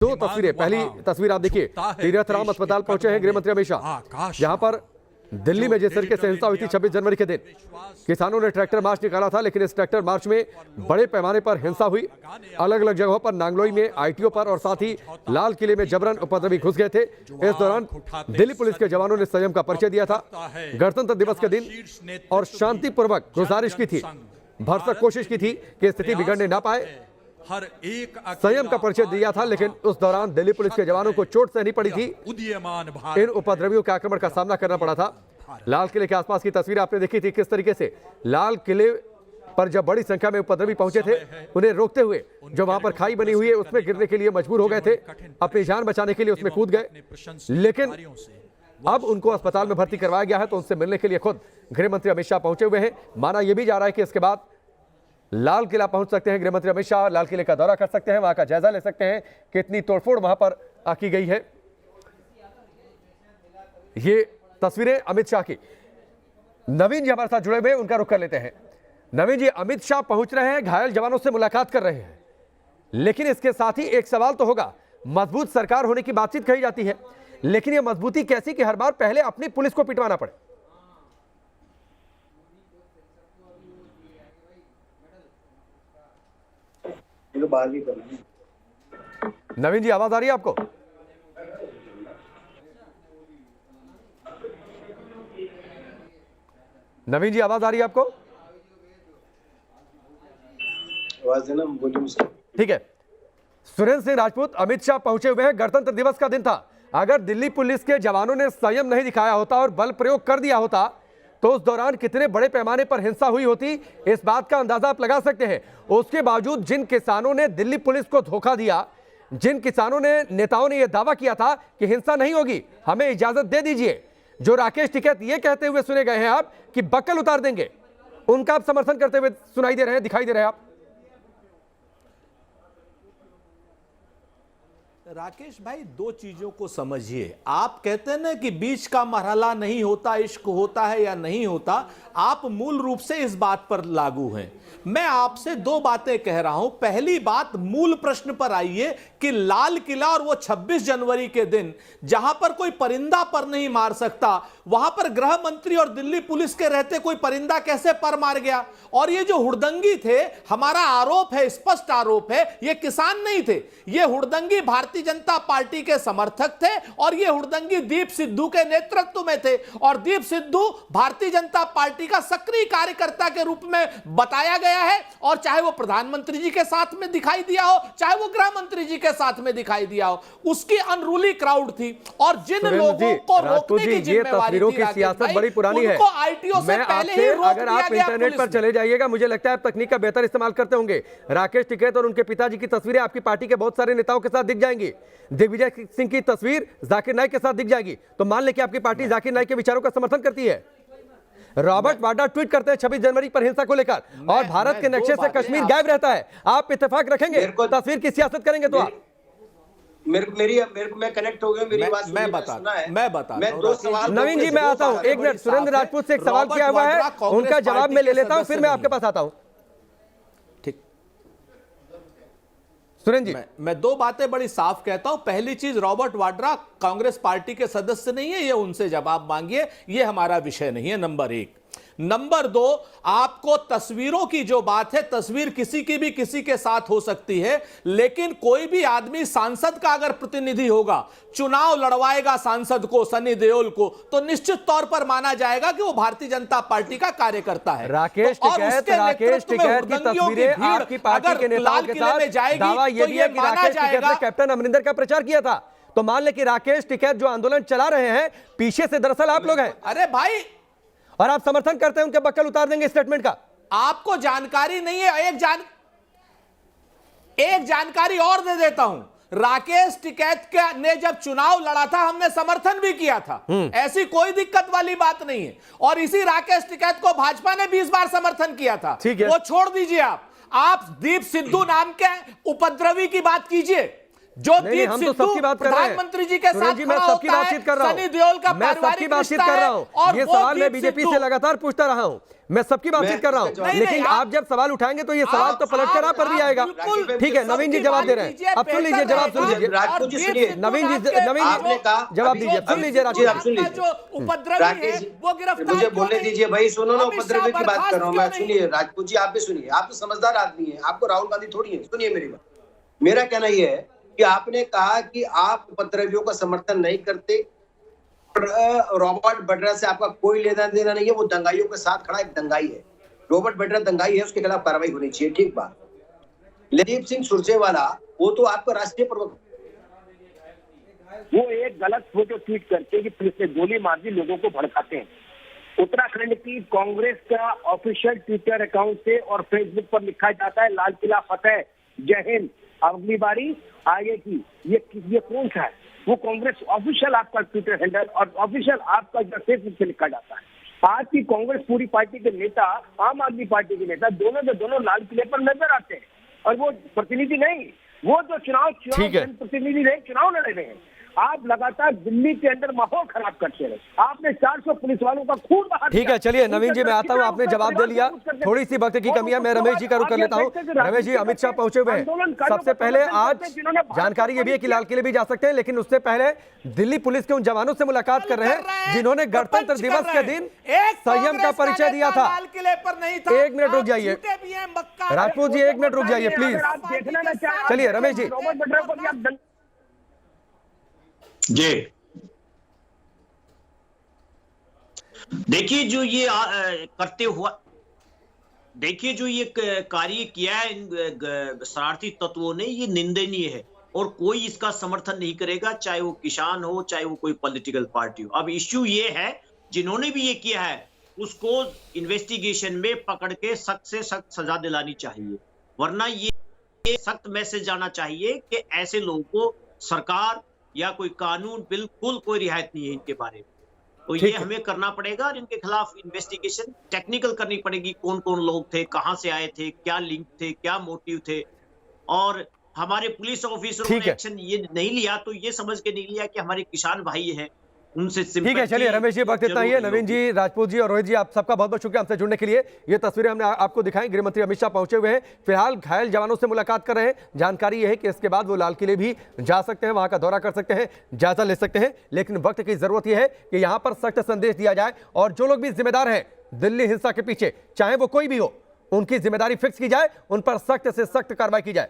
दो तस्वीरें। पहली तस्वीर आप देखिए, तीरथ राम अस्पताल पहुंचे हैं गृह मंत्री अमित शाह। जहां पर दिल्ली में जिस तरीके से हिंसा हुई थी 26 जनवरी के दिन, किसानों ने ट्रैक्टर मार्च निकाला था, लेकिन इस ट्रैक्टर मार्च में बड़े पैमाने पर हिंसा हुई। अलग अलग जगहों पर, नांगलोई में, आईटीओ पर और साथ ही लाल किले में जबरन उपद्रवी घुस गए थे। इस दौरान दिल्ली पुलिस के जवानों ने संयम का परिचय दिया था। गणतंत्र दिवस के दिन और शांतिपूर्वक गुजारिश की थी, भरसक कोशिश की थी कि स्थिति बिगड़ने ना पाए। हर एक संयम का परिचय दिया था, लेकिन उस दौरान दिल्ली पुलिस के जवानों को चोट सहनी पड़ी थी। इन उपद्रवियों के आक्रमण का सामना करना पड़ा था। लाल किले के आसपास की तस्वीर आपने देखी थी, किस तरीके से लाल किले पर जब बड़ी संख्या में उपद्रवी पहुंचे थे, उन्हें रोकते हुए जो वहां पर खाई बनी हुई है उसमें गिरने के लिए मजबूर हो गए थे। अपनी जान बचाने के लिए उसमें कूद गए, लेकिन अब उनको अस्पताल में भर्ती करवाया गया है। तो उनसे मिलने के लिए खुद गृह मंत्री अमित शाह पहुंचे हुए हैं। माना यह भी जा रहा है कि इसके बाद लाल किला पहुंच सकते हैं गृह मंत्री अमित शाह, लाल किले का दौरा कर सकते हैं, वहां का जायजा ले सकते हैं, कितनी तोड़फोड़ वहां पर की गई है। ये तस्वीरें अमित शाह की। नवीन जी हमारे साथ जुड़े हुए, उनका रुख कर लेते हैं। नवीन जी, अमित शाह पहुंच रहे हैं, घायल जवानों से मुलाकात कर रहे हैं, लेकिन इसके साथ ही एक सवाल तो होगा, मजबूत सरकार होने की बातचीत कही जाती है, लेकिन यह मजबूती कैसी कि हर बार पहले अपनी पुलिस को पिटवाना पड़े? नवीन जी, आवाज आ रही है आपको? नवीन जी, आवाज आ रही है आपको? आवाज देना, बोलिए। ठीक है। सुरेंद्र सिंह राजपूत अमित शाह पहुंचे हुए हैं। गणतंत्र दिवस का दिन था, अगर दिल्ली पुलिस के जवानों ने संयम नहीं दिखाया होता और बल प्रयोग कर दिया होता तो उस दौरान कितने बड़े पैमाने पर हिंसा हुई होती, इस बात का अंदाजा आप लगा सकते हैं। उसके बावजूद जिन किसानों ने दिल्ली पुलिस को धोखा दिया, जिन किसानों ने, नेताओं ने यह दावा किया था कि हिंसा नहीं होगी, हमें इजाजत दे दीजिए, जो राकेश टिकैत ये कहते हुए सुने गए हैं आप कि बक्कल उतार देंगे, उनका आप समर्थन करते हुए सुनाई दे रहे हैं, दिखाई दे रहे हैं आप। राकेश भाई, दो चीजों को समझिए। आप कहते हैं ना कि बीच का मरहला नहीं होता, इश्क होता है या नहीं होता, आप मूल रूप से इस बात पर लागू हैं। मैं आपसे दो बातें कह रहा हूं। पहली बात, मूल प्रश्न पर आइए कि लाल किला और वो 26 जनवरी के दिन जहां पर कोई परिंदा पर नहीं मार सकता, वहां पर गृह मंत्री और दिल्ली पुलिस के रहते कोई परिंदा कैसे पर मार गया? और ये जो हुड़दंगी थे, हमारा आरोप है, स्पष्ट आरोप है, ये किसान नहीं थे, ये हुड़दंगी भारतीय जनता पार्टी के समर्थक थे और ये हुड़दंगी दीप सिद्धू के नेतृत्व में थे। और दीप सिद्धू भारतीय जनता पार्टी का सक्रिय कार्यकर्ता के रूप में बताया गया है, और चाहे वो प्रधानमंत्री जी के साथ में दिखाई दिया हो, चाहे वो गृह मंत्री जी के साथ में दिखाई दिया हो, उसकी अनरूली क्राउड थी। और जिन लोगों को रोकने की जिम्मेवारी थी, की सियासत बड़ी पुरानी है। आईटीओ से पहले ही रोक अगर आप दिया गया इंटरनेट पर चले जाइएगा, मुझे लगता है आप तकनीक का बेहतर इस्तेमाल करते होंगे। राकेश टिकैत और उनके पिताजी की तस्वीरें आपकी पार्टी के बहुत सारे नेताओं के साथ दिख जाएंगी। दिग्विजय सिंह की तस्वीर जाकिर नाइक के साथ दिख जाएगी, तो मान ले कि आपकी पार्टी जाकिर नाइक के विचारों का समर्थन करती है। रॉबर्ट वाड्रा ट्वीट करते हैं 26 जनवरी पर हिंसा को लेकर, और भारत के नक्शे से कश्मीर गायब रहता है। आप इत्तेफाक रखेंगे, तस्वीर की सियासत करेंगे तो आप? मैं कनेक्ट हो गया, मेरी बात मैं बता दो सवाल। नवीन जी, मैं आता हूं, एक मिनट। सुरेंद्र राजपूत से एक सवाल किया हुआ है, उनका जवाब मैं ले लेता हूं, फिर मैं आपके पास आता हूं। ठीक, सुरेंद्र जी, मैं दो बातें बड़ी साफ कहता हूं। पहली चीज, रॉबर्ट वाड्रा कांग्रेस पार्टी के सदस्य नहीं है, ये उनसे जवाब मांगिए, ये हमारा विषय नहीं है, नंबर एक। नंबर दो, आपको तस्वीरों की जो बात है, तस्वीर किसी की भी किसी के साथ हो सकती है, लेकिन कोई भी आदमी सांसद का अगर प्रतिनिधि होगा, चुनाव लड़वाएगा सांसद को, सनी देओल को, तो निश्चित तौर पर माना जाएगा कि वो भारतीय जनता पार्टी का कार्यकर्ता है। राकेश टिकैत की तस्वीरें आपकी पार्टी के नेताओं के साथ, दावा यह भी है कि राकेश टिकैत ने कैप्टन अमरिंदर का प्रचार किया था, तो मान ले कि राकेश टिकैत जो आंदोलन चला रहे हैं, पीछे से दरअसल आप लोग हैं। अरे भाई, और आप समर्थन करते हैं उनके बक्कल उतार देंगे स्टेटमेंट का? आपको जानकारी नहीं है। एक जानकारी और दे देता हूं। राकेश टिकैत ने जब चुनाव लड़ा था, हमने समर्थन भी किया था, ऐसी कोई दिक्कत वाली बात नहीं है। और इसी राकेश टिकैत को भाजपा ने 20 बार समर्थन किया था। वो छोड़ दीजिए। आप दीप सिद्धू नाम के उपद्रवी की बात कीजिए। जो नहीं, हम तो सिद्धू सबकी बात कर रहे हैं। प्रधानमंत्री जी के सुरेश साथ जी, मैं खड़ा सबकी होता बातचीत कर है, रहा सनी हूं। देओल का मैं सबकी पारिवारिक बातचीत रिश्ता कर रहा है, हूं। और ये वो सवाल मैं दीप बीजेपी सिद्धू- से लगातार पूछता रहा हूं। मैं सबकी बातचीत कर रहा हूं, नहीं, लेकिन नहीं, आप जब सवाल उठाएंगे तो ये सवाल तो पलटकर आप पर भी आएगा। बिल्कुल ठीक है, नवीन जी जवाब दे रहे हैं। अब सुन लीजिए, जवाब सुन लीजिए। राजपूत जी सुनिए, नवीन जी आपने कहा जवाब अभी- दीजिए, सुन लीजिए जी, राजपूत आप सुन लीजिए। जो उपद्रवी है राकेश जी, वो गिरफ्तार मुझे क्यों बोलने नहीं? दीजिए भाई, सुनो ना, अमित शाह उपद्रवी की बात बर्खास्त कर रहा हूँ क्यों मैं। नहीं? सुनिए राजपूत जी, आप भी सुनिए, आप तो समझदार आदमी हैं, आपको राहुल गांधी थोड़ी है। सुनिए मेरी बात। मेरा कहना यह है कि आपने कहा कि आप उपद्रवियों का समर्थन नहीं करते, रॉबर्ट वड्रा से आपका कोई लेना देना नहीं है, वो दंगाइयों के साथ खड़ा एक दंगाई है। रॉबर्ट वड्रा दंगाई है, उसके खिलाफ कार्रवाई होनी चाहिए, ठीक बात। लदीप सिंह सुरजेवाला वो तो आपका राष्ट्रीय प्रवक्ता, वो एक गलत फोटो ट्वीट करके कि पुलिस ने गोली मार दी, लोगों को भड़काते हैं। उत्तराखंड की कांग्रेस का ऑफिशियल ट्विटर अकाउंट से और फेसबुक पर लिखा जाता है लाल किला फतेह, जय हिंद, अगली बारी आगे की। ये कौन सा है? वो कांग्रेस ऑफिशियल आपका ट्विटर हैंडल और ऑफिशियल आपका जो फेसबुक पे लिखा जाता है। आज की कांग्रेस पूरी पार्टी के नेता, आम आदमी पार्टी के नेता, दोनों के दोनों लाल किले पर नजर आते हैं, और वो प्रतिनिधि नहीं, वो जो चुनाव ठीक है। प्रतिनिधि नहीं, चुनाव लड़ रहे हैं। आप लगातार दिल्ली के अंदर माहौल खराब करते रहे। आपने 400 पुलिस वालों का खून बहा दिया। ठीक है, चलिए नवीन जी, मैं आता हूं, आपने जवाब दे लिया। थोड़ी सी वक्त की कमी है, मैं रमेश जी का रुख कर लेता हूं। रमेश जी, अमित शाह पहुंचे हुए हैं। सबसे पहले आज जानकारी ये भी है कि लाल किले भी जा सकते हैं, लेकिन उससे पहले दिल्ली पुलिस के उन जवानों से मुलाकात कर रहे हैं जिन्होंने गणतंत्र दिवस के दिन संयम का परिचय दिया था। लाल किले पर नहीं था। 1 मिनट रुक जाइए राजपूत जी, 1 मिनट रुक जाइए प्लीज। आप देखना ना चाहें, चलिए रमेश जी। रॉबर्ट वड्रा को भी आप जी देखिए, जो ये करते हुआ, देखिए जो ये कार्य किया है इन शरारती तत्वों ने, ये निंदनीय है और कोई इसका समर्थन नहीं करेगा, चाहे वो किसान हो, चाहे वो कोई पॉलिटिकल पार्टी हो। अब इश्यू ये है, जिन्होंने भी ये किया है उसको इन्वेस्टिगेशन में पकड़ के सख्त से सख्त सजा दिलानी चाहिए, वरना ये सख्त मैसेज जाना चाहिए कि ऐसे लोगों को सरकार या कोई कानून, बिल्कुल कोई रियायत नहीं है इनके बारे में। तो ये हमें करना पड़ेगा और इनके खिलाफ इन्वेस्टिगेशन टेक्निकल करनी पड़ेगी, कौन कौन लोग थे, कहां से आए थे, क्या लिंक थे, क्या मोटिव थे। और हमारे पुलिस ऑफिसरों ने एक्शन ये नहीं लिया तो ये समझ के नहीं लिया कि हमारे किसान भाई हैं, उनसे ठीक है, चलिए रमेश जी, वक्त इतना ही है। नवीन जी, राजपूत जी और रोहित जी, आप सबका बहुत बहुत शुक्रिया हमसे जुड़ने के लिए। ये तस्वीरें हमने आपको दिखाई, गृह मंत्री अमित शाह पहुंचे हुए हैं, फिलहाल घायल जवानों से मुलाकात कर रहे हैं। जानकारी यह है कि इसके बाद वो लाल किले भी जा सकते हैं, वहां का दौरा कर सकते हैं, जायजा ले सकते हैं, लेकिन वक्त की जरूरत यह है कि यहां पर सख्त संदेश दिया जाए और जो लोग भी जिम्मेदार हैं दिल्ली हिंसा के पीछे, चाहे वो कोई भी हो, उनकी जिम्मेदारी फिक्स की जाए, उन पर सख्त से सख्त कार्रवाई की जाए।